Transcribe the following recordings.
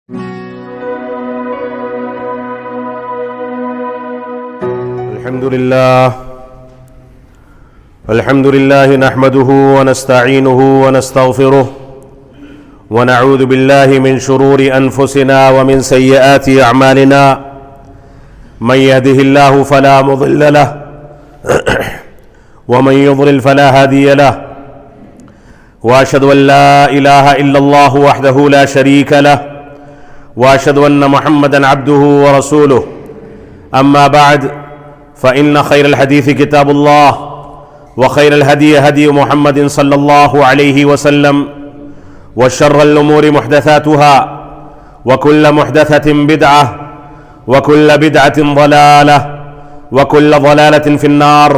الحمد لله نحمده ونستعينه ونستغفره ونعوذ بالله من شرور أنفسنا ومن سيئات أعمالنا من يهده الله فلا مضل له ومن يضلل فلا هادي له وأشهد أن لا إله إلا الله وحده لا شريك له وأشهد أن محمدا عبده ورسوله أما بعد فإن خير الحديث كتاب الله وخير الهدي هدي محمد صلى الله عليه وسلم وشر الأمور محدثاتها وكل محدثة بدعة وكل بدعة ضلالة وكل ضلالة في النار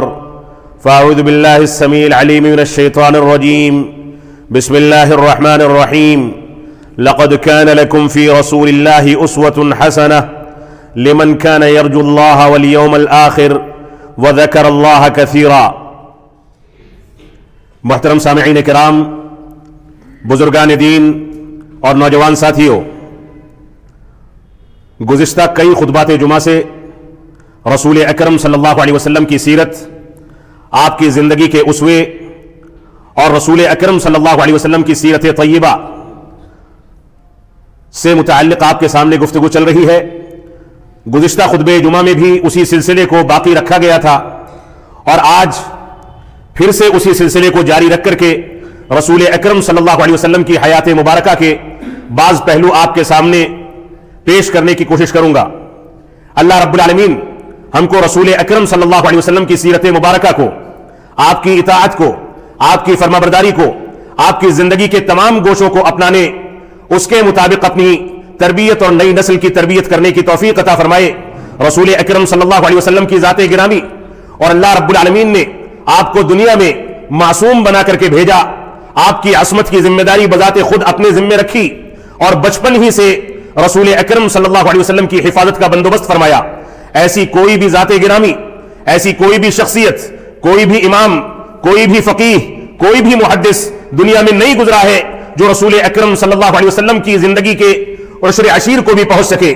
فأعوذ بالله السميع العليم من الشيطان الرجيم بسم الله الرحمن الرحيم لقد كان لكم في رسول الله أسوة حسنة لمن كان يرجو الله واليوم الآخر وذكر الله كثيرا۔ محترم سامعین کرام، بزرگان دین اور نوجوان ساتھیوں، گزشتہ کئی خطبات جمعہ سے رسول اکرم صلی اللہ علیہ وسلم کی سیرت، آپ کی زندگی کے اسوے اور رسول اکرم صلی اللہ علیہ وسلم کی سیرت طیبہ سے متعلق آپ کے سامنے گفتگو چل رہی ہے۔ گزشتہ خطبے جمعہ میں بھی اسی سلسلے کو باقی رکھا گیا تھا، اور آج پھر سے اسی سلسلے کو جاری رکھ کر کے رسول اکرم صلی اللہ علیہ وسلم کی حیات مبارکہ کے بعض پہلو آپ کے سامنے پیش کرنے کی کوشش کروں گا۔ اللہ رب العالمین ہم کو رسول اکرم صلی اللہ علیہ وسلم کی سیرت مبارکہ کو، آپ کی اطاعت کو، آپ کی فرمانبرداری کو، آپ کی زندگی کے تمام گوشوں کو اپنانے، اس کے مطابق اپنی تربیت اور نئی نسل کی تربیت کرنے کی توفیق عطا فرمائے۔ رسول اکرم صلی اللہ علیہ وسلم کی ذات گرامی اور اللہ رب العالمین نے آپ کو دنیا میں معصوم بنا کر کے بھیجا، آپ کی عصمت کی ذمہ داری بذات خود اپنے ذمہ رکھی، اور بچپن ہی سے رسول اکرم صلی اللہ علیہ وسلم کی حفاظت کا بندوبست فرمایا۔ ایسی کوئی بھی ذات گرامی، ایسی کوئی بھی شخصیت، کوئی بھی امام، کوئی بھی فقیہ، کوئی بھی محدث دنیا میں نہیں گزرا ہے جو رسول اکرم صلی اللہ علیہ وسلم کی زندگی کے عشر عشیر کو بھی پہنچ سکے۔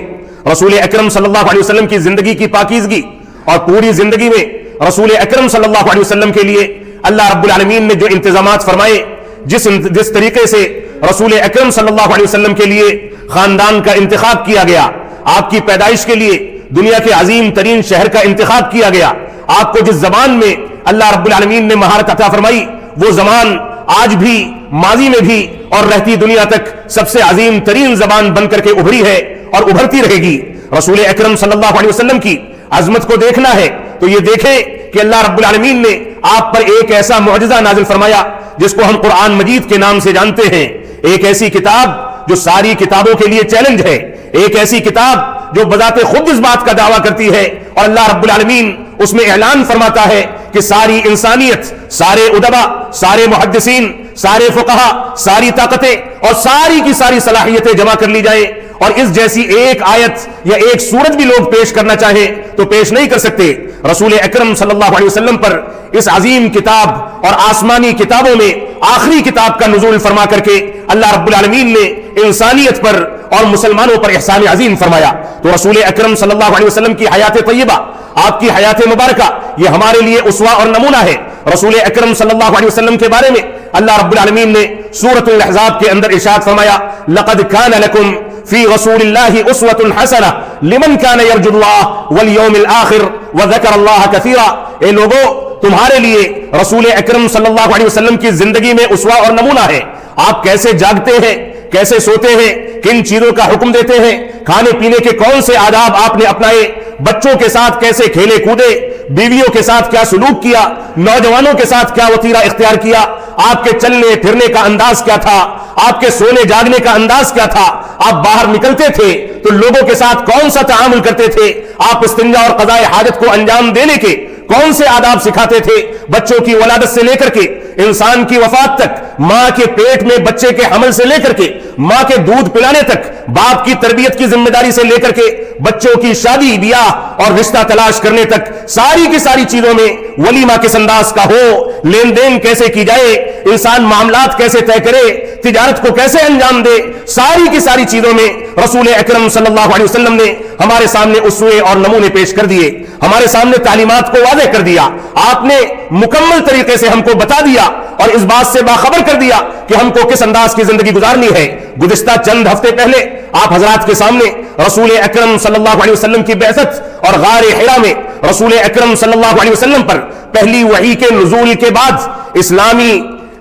رسول اکرم صلی اللہ علیہ وسلم کی زندگی کی پاکیزگی اور پوری زندگی میں رسول اکرم صلی اللہ علیہ وسلم کے لیے اللہ رب العالمین نے جو انتظامات فرمائے، جس طریقے سے رسول اکرم صلی اللہ علیہ وسلم کے لیے خاندان کا انتخاب کیا گیا، آپ کی پیدائش کے لیے دنیا کے عظیم ترین شہر کا انتخاب کیا گیا، آپ کو جس زبان میں اللہ رب العالمین نے مہارت عطا فرمائی، وہ زبان آج بھی، ماضی میں بھی اور رہتی دنیا تک سب سے عظیم ترین زبان بن کر کے ابھری ہے اور ابھرتی رہے گی۔ رسول اکرم صلی اللہ علیہ وسلم کی عظمت کو دیکھنا ہے تو یہ دیکھیں کہ اللہ رب العالمین نے آپ پر ایک ایسا معجزہ نازل فرمایا جس کو ہم قرآن مجید کے نام سے جانتے ہیں۔ ایک ایسی کتاب جو ساری کتابوں کے لیے چیلنج ہے، ایک ایسی کتاب جو بذات خود اس بات کا دعویٰ کرتی ہے، اور اللہ رب العالمین اس میں اعلان فرماتا ہے کہ ساری انسانیت، سارے ادبا، سارے محدثین، سارے فقہا، ساری طاقتیں اور ساری کی ساری صلاحیتیں جمع کر لی جائیں، اور اس جیسی ایک آیت یا ایک سورت بھی لوگ پیش کرنا چاہیں تو پیش نہیں کر سکتے۔ رسول اکرم صلی اللہ علیہ وسلم پر اس عظیم کتاب اور آسمانی کتابوں میں آخری کتاب کا نزول فرما کر کے اللہ رب العالمین نے انسانیت پر اور مسلمانوں پر احسان عظیم فرمایا۔ تو رسول اکرم صلی اللہ علیہ وسلم کی حیات طیبہ، آپ کی حیات مبارکہ، یہ ہمارے لیے اسوہ اور نمونہ ہے۔ رسول اکرم صلی اللہ علیہ وسلم کے بارے میں اللہ رب العالمین نے سورۃ الاحزاب کے اندر ارشاد فرمایا، لقد كان لكم في رسول الله اسوة حسنة لمن كان يرجو الله واليوم الآخر وذكر الله كثيرا۔ اے لوگو، تمہارے لیے رسول اکرم صلی اللہ علیہ وسلم کی زندگی میں اسوہ اور نمونہ ہے۔ آپ کیسے جاگتے ہیں، کیسے سوتے ہیں، کن چیزوں کا حکم دیتے ہیں، کھانے پینے کے کون سے آداب آپ نے اپنائے، بچوں کے ساتھ کیسے کھیلے کودے، بیویوں کے ساتھ کیا سلوک کیا، نوجوانوں کے ساتھ کیا وتیرہ اختیار کیا، آپ کے چلنے پھرنے کا انداز کیا تھا، آپ کے سونے جاگنے کا انداز کیا تھا، آپ باہر نکلتے تھے تو لوگوں کے ساتھ کون سا تعامل کرتے تھے، آپ استنجا اور قضاء حاجت کو انجام دینے کے کون سے آداب سکھاتے تھے، بچوں کی ولادت سے لے کر کے انسان کی وفات تک، ماں کے پیٹ میں بچے کے حمل سے لے کر کے ماں کے دودھ پلانے تک، باپ کی تربیت کی ذمہ داری سے لے کر کے بچوں کی شادی بیاہ اور رشتہ تلاش کرنے تک، ساری کی ساری چیزوں میں ولیمہ کس انداز کا ہو، لین دین کیسے کی جائے، انسان معاملات کیسے طے کرے، تجارت کو کیسے انجام دے، ساری کی ساری چیزوں میں رسول اکرم صلی اللہ علیہ وسلم نے ہمارے سامنے اسوے اور نمونے پیش کر دیے، ہمارے سامنے تعلیمات کو واضح کر دیا، آپ نے مکمل طریقے سے ہم کو بتا دیا اور اس بات سے باخبر کر دیا کہ ہم کو کس انداز کی زندگی گزارنی ہے۔ گزشتہ چند ہفتے پہلے آپ حضرات کے سامنے رسول اکرم صلی اللہ علیہ وسلم کی بعثت اور غار حرا میں رسول اکرم صلی اللہ علیہ وسلم پر پہلی وحی کے نزول کے بعد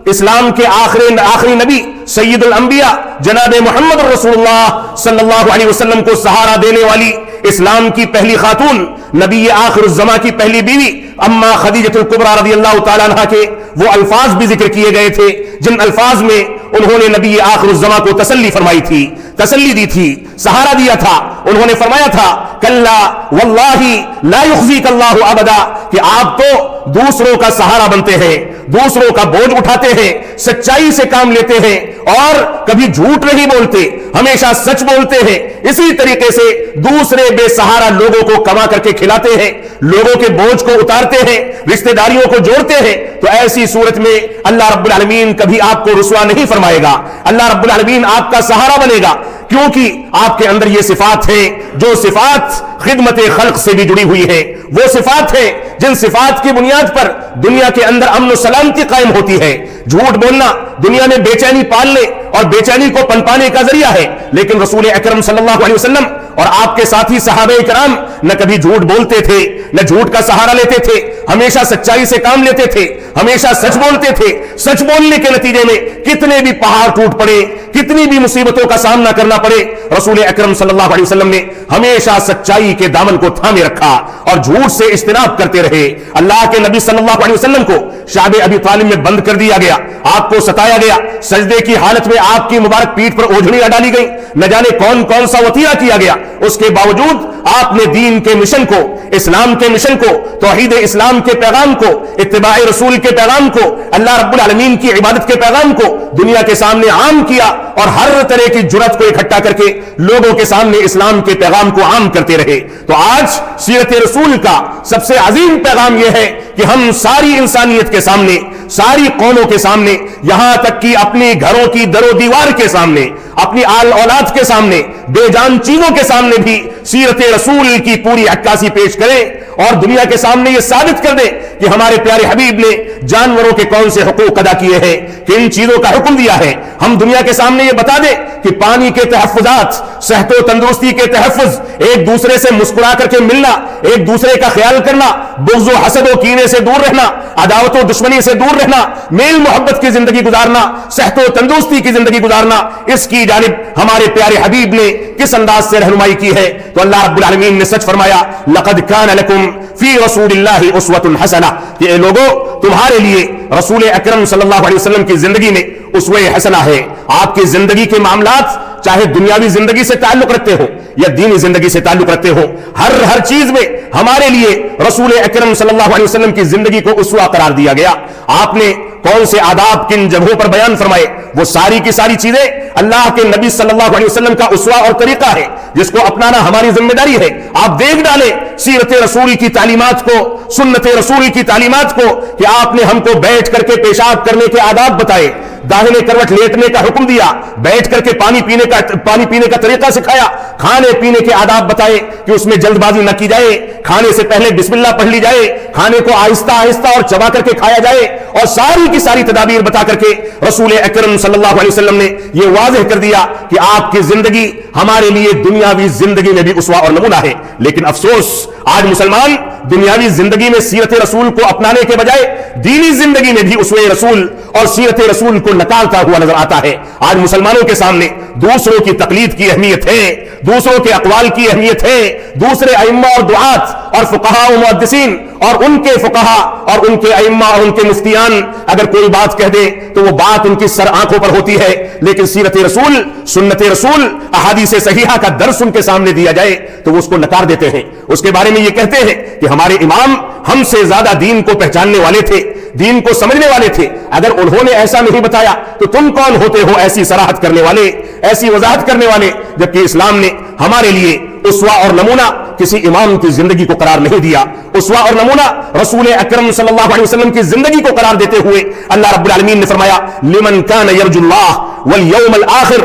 اسلام کے آخری نبی سید الانبیاء جناب محمد رسول اللہ صلی اللہ علیہ وسلم کو سہارا دینے والی اسلام کی پہلی خاتون، نبی آخر الزماں کی پہلی بیوی اما خدیجہ الکبریٰ رضی اللہ تعالیٰ عنہا کے وہ الفاظ بھی ذکر کیے گئے تھے جن الفاظ میں انہوں نے نبی آخر الزماں کو تسلی فرمائی تھی، تسلی دی تھی، سہارا دیا تھا۔ انہوں نے فرمایا تھا کلا واللہ لا یخزیک اللہ ابدا، کہ آپ تو دوسروں کا سہارا بنتے ہیں، دوسروں کا بوجھ اٹھاتے ہیں، سچائی سے کام لیتے ہیں اور کبھی جھوٹ نہیں بولتے، ہمیشہ سچ بولتے ہیں، اسی طریقے سے دوسرے بے سہارا لوگوں کو کما کر کے کھلاتے ہیں، لوگوں کے بوجھ کو اتارتے ہیں، رشتہ داریوں کو جوڑتے ہیں۔ تو ایسی صورت میں اللہ رب العالمین کبھی آپ کو رسوا نہیں فرمائے گا، اللہ رب العالمین آپ کا سہارا بنے گا، کیونکہ آپ کے اندر یہ صفات ہیں جو صفات خدمت خلق سے بھی جڑی ہوئی ہے، وہ صفات ہیں جن صفات کی بنیاد پر دنیا کے اندر امن و سلامتی قائم ہوتی ہے۔ جھوٹ بولنا دنیا میں بے چینی پالنے اور بے چینی کو پنپانے کا ذریعہ ہے، لیکن رسول اکرم صلی اللہ علیہ وسلم اور آپ کے ساتھی صحابہ کرام نہ کبھی جھوٹ بولتے تھے، نہ جھوٹ کا سہارا لیتے تھے، ہمیشہ سچائی سے کام لیتے تھے، ہمیشہ سچ بولتے تھے۔ سچ بولنے کے نتیجے میں کتنے بھی پہاڑ ٹوٹ پڑے، کتنی بھی مصیبتوں کا سامنا کرنا پڑے، رسول اکرم صلی اللہ علیہ وسلم نے ہمیشہ سچائی کے دامن کو تھامے رکھا اور جھوٹ سے اجتناب کرتے رہے۔ اللہ کے نبی صلی اللہ علیہ وسلم کو شعب ابی طالب میں بند کر دیا گیا، آپ کو ستایا گیا، سجدے کی حالت میں آپ کی مبارک پیٹھ پر اوجھڑیاں ڈالی گئی، نہ جانے کون کون سا وطیرہ کیا گیا، اس کے باوجود آپ نے دین کے مشن کو، اسلام کے مشن کو، توحید اسلام کے پیغام کو، اتباع رسول کے پیغام کو، اللہ رب العالمین کی عبادت کے پیغام کو دنیا کے سامنے عام کیا اور ہر طرح کی جرات کو اکٹھا کر کے لوگوں کے سامنے اسلام کے پیغام کو عام کرتے رہے۔ تو آج سیرت رسول کا سب سے عظیم پیغام یہ ہے کہ ہم ساری انسانیت کے سامنے، ساری قوموں کے سامنے، یہاں تک کہ اپنے گھروں کی در و دیوار کے سامنے، اپنی آل اولاد کے سامنے، بے جان چیزوں کے سامنے بھی سیرت رسول کی پوری عکاسی پیش کریں اور دنیا کے سامنے یہ ثابت کر دیں کہ ہمارے پیارے حبیب نے جانوروں کے کون سے حقوق ادا کیے ہیں، کن چیزوں کا حکم دیا ہے۔ ہم دنیا کے سامنے یہ بتا دیں کہ پانی کے تحفظات، صحت و تندرستی کے تحفظ، ایک دوسرے سے مسکرا کر کے ملنا، ایک دوسرے کا خیال کرنا، بغض و حسد و کینے سے دور رہنا، عداوت و دشمنی سے دور رہنا، میل محبت کی زندگی گزارنا، صحت و تندرستی کی زندگی گزارنا، اس کی جانب ہمارے پیارے حبیب نے کس انداز سے رہنمائی کی ہے۔ تو اللہ رب العالمین نے سچ فرمایا لقد کان لکم فی رسول اللہ اسوۃ حسنہ، کہ اے لوگو تمہارے لیے رسول اکرم صلی اللہ علیہ وسلم کی زندگی میں اسوہ حسنہ ہے۔ آپ کی زندگی کے معاملات چاہے دنیاوی زندگی سے تعلق رکھتے ہو یا دینی زندگی سے تعلق رکھتے ہو، ہر چیز میں ہمارے لیے رسول اکرم صلی اللہ علیہ وسلم کی زندگی کو اسوہ قرار دیا گیا۔ آپ نے کون سے آداب کن جگہوں پر بیان فرمائے، وہ ساری کی ساری چیزیں اللہ کے نبی صلی اللہ علیہ وسلم کا اسوہ اور طریقہ ہے جس کو اپنانا ہماری ذمہ داری ہے۔ آپ دیکھ ڈالیں سیرت رسول کی تعلیمات کو، سنت رسول کی تعلیمات کو، کہ آپ نے ہم کو بیٹھ کر کے پیشاب کرنے کے آداب بتائے، داہنے کروٹ لیٹنے کا حکم دیا، بیٹھ کر کے پانی پینے کا طریقہ سکھایا، کھانے پینے کے آداب بتائے کہ اس میں جلد بازی نہ کی جائے، کھانے سے پہلے بسم اللہ پڑھ لی جائے، کھانے کو آہستہ آہستہ اور چبا کر کے کھایا جائے، اور ساری کی ساری تدابیر بتا کر کے رسول اکرم صلی اللہ علیہ وسلم نے یہ واضح کر دیا کہ آپ کی زندگی ہمارے لیے دنیاوی زندگی میں بھی اسوہ اور نمونہ ہے۔ لیکن افسوس آج مسلمان دنیاوی زندگی میں سیرت رسول کو اپنانے کے بجائے دینی زندگی میں بھی اسوہ رسول اور سیرت رسول کو نکالتا ہوا نظر آتا ہے۔ آج مسلمانوں کے سامنے دوسروں کی تقلید کی اہمیت ہے، دوسروں کے اقوال کی اہمیت ہے، دوسرے ائمہ اور دعات اور فقہاء و محدثین اور ان کے فقہاء اور ان کے ائمہ اور ان کے مفتیان اگر کوئی بات کہہ دے تو وہ بات ان کی سر آنکھوں پر ہوتی ہے، لیکن سیرت رسول، سنت رسول، احادیث صحیحہ کا درس ان کے سامنے دیا جائے تو وہ اس کو نکار دیتے ہیں، اس کے بارے میں یہ کہتے ہیں کہ ہمارے امام ہم سے زیادہ دین کو پہچاننے والے تھے، دین کو سمجھنے والے تھے، اگر انہوں نے ایسا نہیں بتایا تو تم کون ہوتے ہو ایسی صراحت کرنے والے، ایسی وضاحت کرنے والے؟ جبکہ اسلام نے ہمارے لیے اسوہ اور نمونہ کسی امام کی زندگی کو قرار نہیں دیا، اسوہ اور نمونہ رسول اکرم صلی اللہ علیہ وسلم کی زندگی کو قرار دیتے ہوئے اللہ رب العالمین نے فرمایا لمن کان یرجو اللہ والیوم الآخر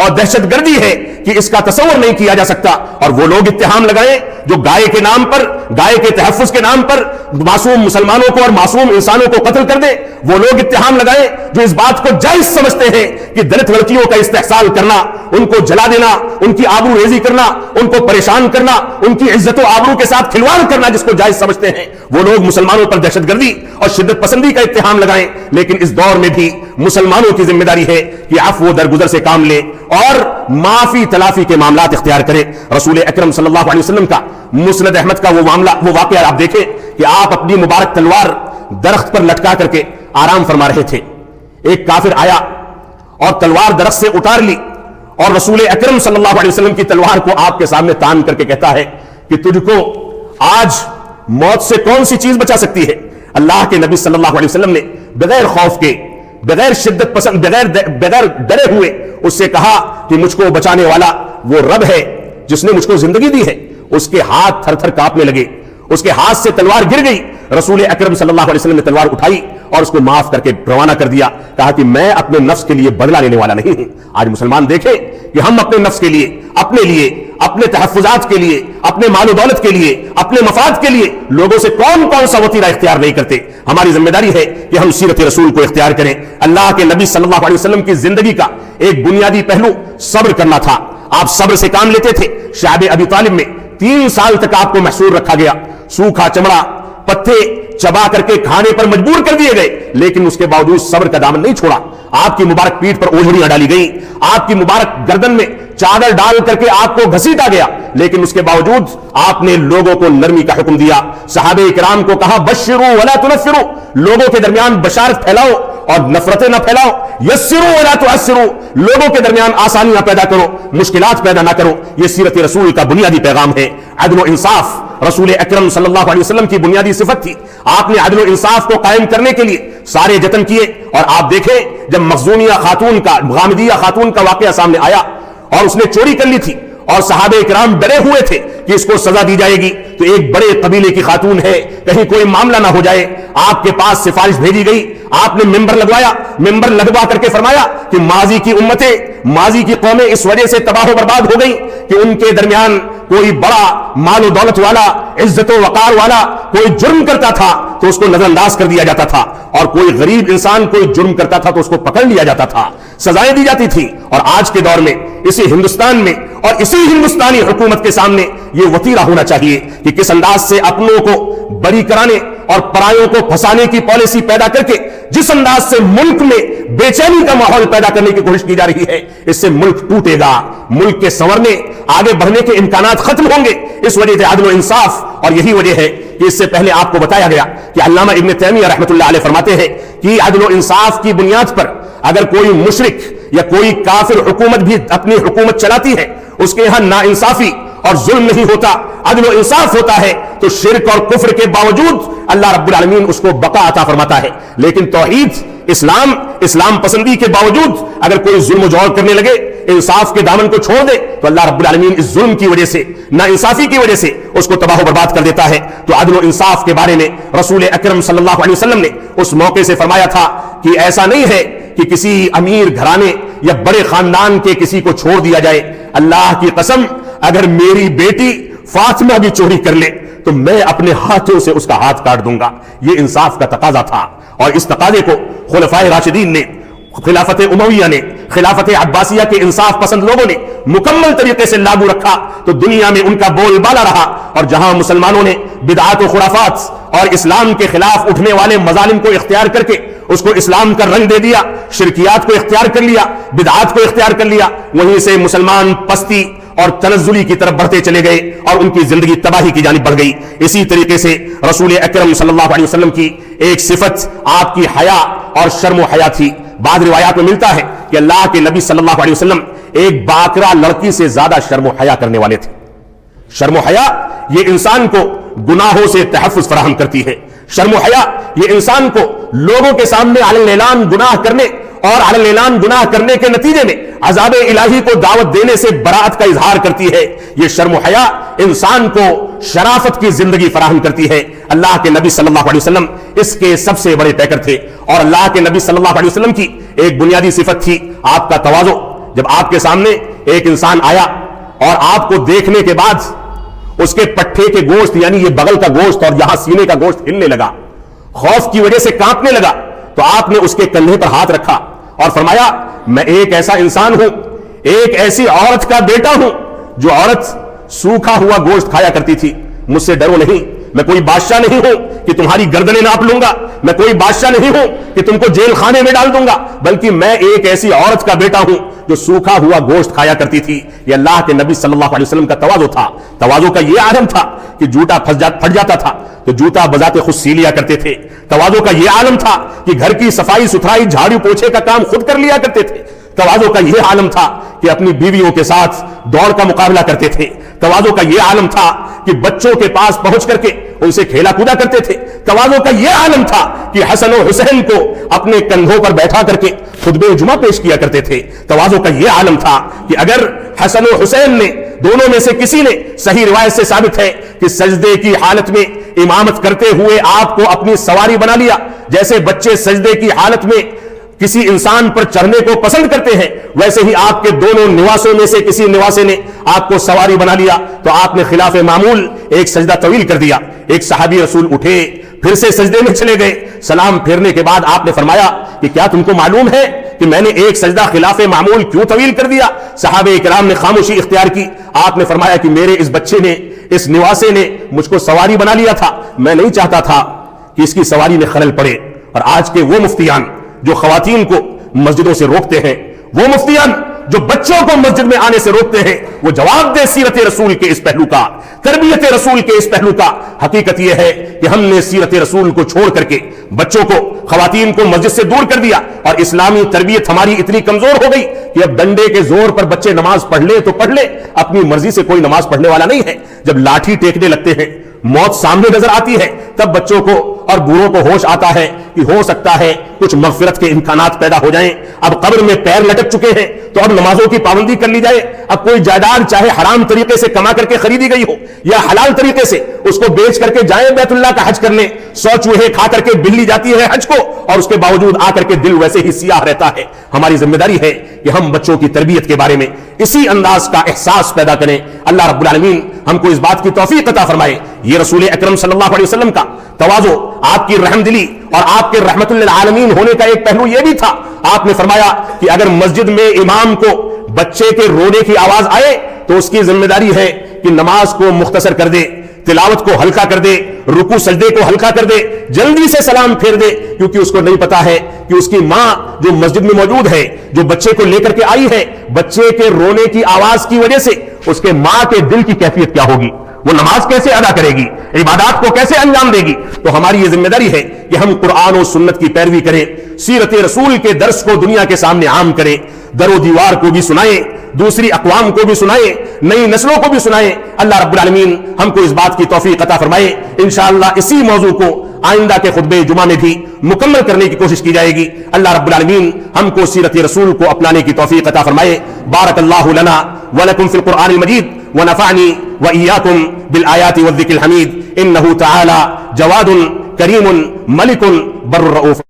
اور دہشت گردی ہے کہ اس کا تصور نہیں کیا جا سکتا. اور وہ لوگ اتہام لگائیں جو گائے کے نام پر, گائے کے تحفظ کے نام پر معصوم مسلمانوں کو اور معصوم انسانوں کو قتل کر دیں. وہ لوگ اتہام لگائیں جو اس بات کو جائز سمجھتے ہیں کہ دلت لڑکیوں کا استحصال کرنا, ان کو جلا دینا, ان کی آبرو ریزی کرنا, ان کو پریشان کرنا, ان کی عزت و آبرو کے ساتھ کھلواڑ کرنا جس کو جائز سمجھتے ہیں, وہ لوگ مسلمانوں پر دہشت گردی اور شدت پسندی کا اتہام لگائیں. لیکن اس دور میں بھی مسلمانوں کی ذمہ داری ہے کہ عفو و درگزر سے کام لیں اور معافی تلافی کے معاملات اختیار کریں. رسول اکرم صلی اللہ علیہ وسلم کا مسند احمد کا وہ واقعہ آپ دیکھیں کہ آپ اپنی مبارک تلوار درخت پر لٹکا کر کے آرام فرما رہے تھے. ایک کافر آیا اور تلوار درخت سے اتار لی اور رسول اکرم صلی اللہ علیہ وسلم کی تلوار کو آپ کے سامنے تان کر کے کہتا ہے کہ تجھ کو آج موت سے کون سی چیز بچا سکتی ہے؟ اللہ کے نبی صلی اللہ علیہ وسلم نے بغیر خوف کے, بغیر شدت پسند, بغیر ڈرے ہوئے اس سے کہا کہ مجھ کو بچانے والا وہ رب ہے جس نے مجھ کو زندگی دی ہے. اس کے ہاتھ تھر تھر کانپنے لگے, اس کے ہاتھ سے تلوار گر گئی. رسول اکرم صلی اللہ علیہ وسلم نے تلوار اٹھائی اور اس کو معاف کر کے روانہ کر دیا. کہا کہ میں اپنے نفس کے لیے بدلہ لینے والا نہیں ہوں. آج مسلمان دیکھیں کہ ہم اپنے نفس کے لیے, اپنے تحفظات کے لیے, اپنے مال و دولت کے لیے, اپنے مفاد کے لیے لوگوں سے کون سا وتیرہ اختیار نہیں کرتے. ہماری ذمہ داری ہے کہ ہم سیرت رسول کو اختیار کریں. اللہ کے نبی صلی اللہ علیہ وسلم کی زندگی کا ایک بنیادی پہلو صبر کرنا تھا. آپ صبر سے کام لیتے تھے. شعب ابی طالب میں 3 سال تک آپ کو محصور رکھا گیا. سوکھا چمڑا, پتے چبا کر کے کھانے پر مجبور کر دیے گئے, لیکن اس کے باوجود صبر کا دامن نہیں چھوڑا. آپ کی مبارک پیٹھ پر اوڑھنیاں ڈالی گئی, آپ کی مبارک گردن میں چادر ڈال کر کے آپ کو گھسیٹا گیا, لیکن اس کے باوجود آپ نے لوگوں کو نرمی کا حکم دیا. صحابہ کرام کو کہا بشروا ولا تنفروا, لوگوں کے درمیان بشارت پھیلاؤ اور نفرتیں نہ پھیلاؤ. یسروا ولا تعسروا, لوگوں کے درمیان آسانیاں پیدا کرو, مشکلات پیدا نہ کرو. یہ سیرت رسول کا بنیادی پیغام ہے. عدل و انصاف رسول اکرم صلی اللہ علیہ وسلم کی بنیادی صفت تھی. آپ نے عدل و انصاف کو قائم کرنے کے لیے سارے جتن کیے. اور آپ دیکھیں جب مخزومیہ خاتون کا, غامدیہ خاتون کا واقعہ سامنے آیا اور اس نے چوری کر لی تھی اور صحابہ کرام ڈرے ہوئے تھے کہ اس کو سزا دی جائے گی, تو ایک بڑے قبیلے کی خاتون ہے, کہیں کوئی معاملہ نہ ہو جائے, آپ کے پاس سفارش بھیجی گئی. آپ نے ممبر لگوایا, ممبر لگوا کر کے فرمایا کہ ماضی کی امتیں, ماضی کی قومیں اس وجہ سے تباہ و برباد ہو گئی کہ ان کے درمیان کوئی بڑا مال و دولت والا, عزت و وقار والا کوئی جرم کرتا تھا تو اس کو نظر انداز کر دیا جاتا تھا, اور کوئی غریب انسان کوئی جرم کرتا تھا تو اس کو پکڑ لیا جاتا تھا, سزائیں دی جاتی تھی. اور آج کے دور میں اسی ہندوستان میں اور اسی ہندوستانی حکومت کے سامنے یہ وتیرہ ہونا چاہیے کہ کس انداز سے اپنوں کو بری کرانے اور پرایوں کو پھنسانے کی پالیسی پیدا کر کے جس انداز سے ملک میں بے چینی کا ماحول پیدا کرنے کی کوشش کی جا رہی ہے, اس سے ملک ٹوٹے گا, ملک کے سنورنے, آگے بڑھنے کے امکانات ختم ہوں گے. اس وجہ سے عدل و انصاف, اور یہی وجہ ہے کہ اس سے پہلے آپ کو بتایا گیا کہ علامہ ابن تیمیہ رحمۃ اللہ علیہ فرماتے ہیں کہ عدل و انصاف کی بنیاد پر اگر کوئی مشرک یا کوئی کافر حکومت بھی اپنی حکومت چلاتی ہے, اس کے یہاں ناانصافی اور ظلم نہیں ہوتا, عدل و انصاف ہوتا ہے, تو شرک اور کفر کے باوجود اللہ رب العالمین اس کو بقا عطا فرماتا ہے. لیکن توحید, اسلام پسندی کے باوجود اگر کوئی ظلم و جور کرنے لگے, انصاف کے دامن کو چھوڑ دے, تو اللہ رب العالمین اس ظلم کی وجہ سے, ناانصافی کی وجہ سے اس کو تباہ و برباد کر دیتا ہے. تو عدل و انصاف کے بارے میں رسول اکرم صلی اللہ علیہ وسلم نے اس موقع سے فرمایا تھا کہ ایسا نہیں ہے کہ کسی امیر گھرانے یا بڑے خاندان کے کسی کو چھوڑ دیا جائے. اللہ کی قسم, اگر میری بیٹی فاطمہ بھی چوری کر لے تو میں اپنے ہاتھوں سے اس کا ہاتھ کاٹ دوں گا. یہ انصاف کا تقاضا تھا, اور اس تقاضے کو خلفائے راشدین نے, خلافت امویہ نے, خلافت عباسیہ کے انصاف پسند لوگوں نے مکمل طریقے سے لاگو رکھا, تو دنیا میں ان کا بول بالا رہا. اور جہاں مسلمانوں نے بدعات و خرافات اور اسلام کے خلاف اٹھنے والے مظالم کو اختیار کر کے اس کو اسلام کا رنگ دے دیا, شرکیات کو اختیار کر لیا, بدعات کو اختیار کر لیا, وہیں سے مسلمان پستی اور تنزلی کی طرف بڑھتے چلے گئے اور ان کی زندگی تباہی کی جانب بڑھ گئی. اسی طریقے سے رسول اکرم صلی اللہ علیہ وسلم کی ایک صفت آپ کی حیا اور شرم و حیا تھی. بعض روایات میں ملتا ہے کہ اللہ کے نبی صلی اللہ علیہ وسلم ایک باکرا لڑکی سے زیادہ شرم و حیا کرنے والے تھے. شرم و حیا یہ انسان کو گناہوں سے تحفظ فراہم کرتی ہے. شرم و حیا یہ انسان کو لوگوں کے سامنے علی الاعلان گناہ کرنے اور علی الاعلان گناہ کرنے کے نتیجے میں عذاب الہی کو دعوت دینے سے براءت کا اظہار کرتی ہے. یہ شرم و حیا انسان کو شرافت کی زندگی فراہم کرتی ہے. اللہ کے نبی صلی اللہ علیہ وسلم اس کے سب سے بڑے پیکر تھے, اور اللہ کے نبی صلی اللہ علیہ وسلم کی ایک بنیادی صفت تھی آپ کا تواضع. جب آپ کے سامنے ایک انسان آیا اور آپ کو دیکھنے کے بعد اس کے پٹھے کے گوشت یعنی یہ بغل کا گوشت اور یہاں سینے کا گوشت ہلنے لگا, خوف کی وجہ سے کانپنے لگا, تو آپ نے اس کے کندھے پر ہاتھ رکھا اور فرمایا میں ایک ایسا انسان ہوں, ایک ایسی عورت کا بیٹا ہوں جو عورت سوکھا ہوا گوشت کھایا کرتی تھی. مجھ سے ڈرو نہیں, میں کوئی بادشاہ نہیں ہوں کہ تمہاری گردنیں ناپ لوں گا, میں کوئی بادشاہ نہیں ہوں کہ تم کو جیل خانے میں ڈال دوں گا, بلکہ میں ایک ایسی عورت کا بیٹا ہوں جو سوکھا ہوا گوشت کھایا کرتی تھی. یہ اللہ کے نبی صلی اللہ علیہ وسلم کا تواضع تھا. تواضع کا یہ عالم تھا کہ جوتا پھٹ جاتا تھا تو جوتا بذات خود سی لیا کرتے تھے. تواضع کا یہ عالم تھا کہ گھر کی صفائی ستھرائی جھاڑو پوچھے کا کام خود کر لیا کرتے تھے. تواضع کا یہ عالم تھا کہ اپنی بیویوں کے ساتھ دوڑ کا مقابلہ کرتے تھے. تواضع کا یہ عالم تھا کہ بچوں کے پاس پہنچ کر کے ان سے کھیلا کودا کرتے تھے. تواضع کا یہ عالم تھا کہ حسن و حسین کو اپنے کندھوں پر بیٹھا کر کے خطبہ جمعہ پیش کیا کرتے تھے. تواضع کا یہ عالم تھا کہ اگر حسن و حسین نے دونوں میں سے کسی نے, صحیح روایت سے ثابت ہے کہ سجدے کی حالت میں امامت کرتے ہوئے آپ کو اپنی سواری بنا لیا, جیسے بچے سجدے کی حالت میں کسی انسان پر چڑھنے کو پسند کرتے ہیں, ویسے ہی آپ کے دونوں نواسوں میں سے کسی نواسے نے آپ کو سواری بنا لیا تو آپ نے خلاف معمول ایک سجدہ طویل کر دیا. ایک صحابی رسول اٹھے, پھر سے سجدے میں چلے گئے. سلام پھیرنے کے بعد آپ نے فرمایا کہ کیا تم کو معلوم ہے کہ میں نے ایک سجدہ خلاف معمول کیوں طویل کر دیا؟ صحابہ کرام نے خاموشی اختیار کی. آپ نے فرمایا کہ میرے اس بچے نے, اس نواسے نے مجھ کو سواری بنا لیا تھا, میں نہیں چاہتا تھا کہ اس کی سواری میں خلل پڑے. اور آج کے وہ مفتیان جو خواتین کو مسجدوں سے روکتے ہیں, وہ مفتیان جو بچوں کو مسجد میں آنے سے روکتے ہیں, وہ جواب دے سیرت رسول کے اس پہلو کا, تربیت رسول کے اس پہلو کا. حقیقت یہ ہے کہ ہم نے سیرت رسول کو چھوڑ کر کے بچوں کو, خواتین کو مسجد سے دور کر دیا, اور اسلامی تربیت ہماری اتنی کمزور ہو گئی کہ اب ڈنڈے کے زور پر بچے نماز پڑھ لے تو پڑھ لے, اپنی مرضی سے کوئی نماز پڑھنے والا نہیں ہے. جب لاٹھی ٹیکنے لگتے ہیں, موت سامنے نظر آتی ہے, تب بچوں کو اور بوڑھوں کو ہوش آتا ہے کہ ہو سکتا ہے کچھ مغفرت کے امکانات پیدا ہو جائیں. اب قبر میں پیر لٹک چکے ہیں تو اب نمازوں کی پابندی کر لی جائے. اب کوئی جائیداد چاہے حرام طریقے سے کما کر کے خریدی گئی ہو یا حلال طریقے سے, اس کو بیچ کر کے جائیں بیت اللہ کا حج کرنے. 100 چوہے کھا کر کے بلی جاتی ہے حج کو, اور اس کے باوجود آ کر کے دل ویسے ہی سیاہ رہتا ہے. ہماری ذمہ داری ہے کہ ہم بچوں کی تربیت کے بارے میں اسی انداز کا احساس پیدا کریں. اللہ رب العالمین ہم کو اس بات کی توفیق عطا فرمائے. یہ رسول اکرم صلی اللہ علیہ وسلم کا تواضع, آپ کی رحم دلی اور آپ کے رحمت للعالمین ہونے کا ایک پہلو یہ بھی تھا. آپ نے فرمایا کہ اگر مسجد میں امام کو بچے کے رونے کی آواز آئے تو اس کی ذمہ داری ہے کہ نماز کو مختصر کر دے, تلاوت کو ہلکا کر دے, رکوع سجدے کو ہلکا کر دے, جلدی سے سلام پھیر دے, کیونکہ اس کو نہیں پتا ہے کہ اس کی ماں جو مسجد میں موجود ہے, جو بچے کو لے کر کے آئی ہے, بچے کے رونے کی آواز کی وجہ سے اس کے ماں کے دل کی کیفیت کیا ہوگی, وہ نماز کیسے ادا کرے گی, عبادات کو کیسے انجام دے گی. تو ہماری یہ ذمہ داری ہے کہ ہم قرآن و سنت کی پیروی کریں, سیرت رسول کے درس کو دنیا کے سامنے عام کریں, در و دیوار کو بھی سنائیں, دوسری اقوام کو بھی سنائیں, نئی نسلوں کو بھی سنائیں. اللہ رب العالمین ہم کو اس بات کی توفیق عطا فرمائے. انشاءاللہ اسی موضوع کو آئندہ کے خطبے جمعہ میں بھی مکمل کرنے کی کوشش کی جائے گی. اللہ رب العالمین ہم کو سیرت رسول کو اپنانے کی توفیق عطا فرمائے. بارک اللہ لنا ولکم فی القرآن المجید ونفعنی وإیاکم بالآیات والذکر الحمید. انہ تعالی جواد کریم ملک بر الرؤوف.